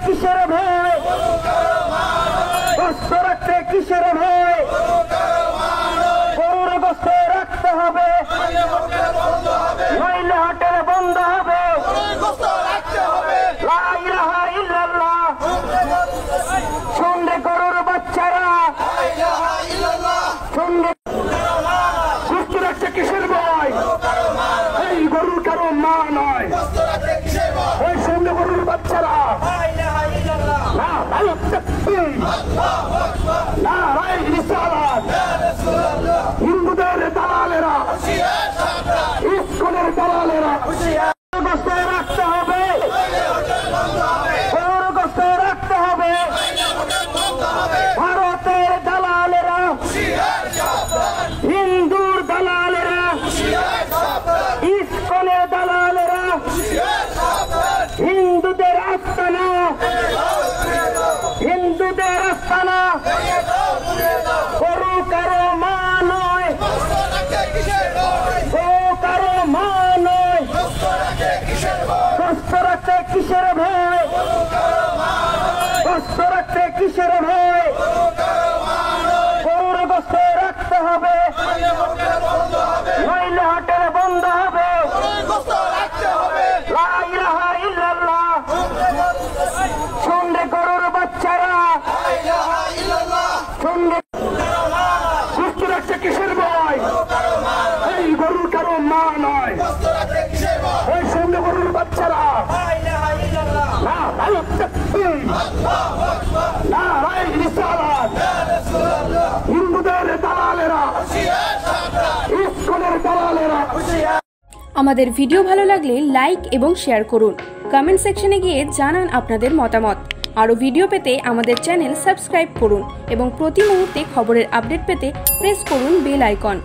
কিসের ভয়? গোস্ত রাখতে কিসের ভয়? গরুর গোস্ত রাখতে হবে, নইলে হোটেল বন্ধ হবে। লা ইলাহা ইল্লাল্লাহ। শুনলে গরুর বাচ্চারা, শুনলে গোস্ত রাখতে কিসের ভয়? এই গরুর কারো মা নয়। ওই শুনলে গরুর বাচ্চারা, হিন্দুদের দালালেরা, ইস্কনের দালালেরা গোস্ত রাখতে হবে, গরুর গোস্ত রাখতে হবে। ভারতের দালালেরা, হিন্দুর দালালেরা, ইস্কনের দালালেরা, হিন্দুদের আস্তানা, হিন্দুদের আস্তানা। গরু কারো মা নয়, গরু কারো মা নয়। গোস্ত রাখতে কিসের ভয়? গোস্ত রাখতে কিসের ভয়? গরুর গোস্ত রাখতে হবে, নইলে হোটেল বন্ধ হবে। লা ইলাহা ইল্লাল্লাহ। শুনলে গরুর বাচ্চারা, শুনলে গোস্ত রাখতে কিসের ভয়? এই গরুর কারো মা নয়। ওই শুনলে গরুর বাচ্চারা, হিন্দুদের দালালেরা, ইস্কনের দালালেরা। আমাদের ভিডিও ভালো লাগলে লাইক এবং শেয়ার করুন। কমেন্ট সেকশনে গিয়ে জানান আপনাদের মতামত। আরও ভিডিও পেতে আমাদের চ্যানেল সাবস্ক্রাইব করুন এবং প্রতি মুহূর্তে খবরের আপডেট পেতে প্রেস করুন বেল আইকন।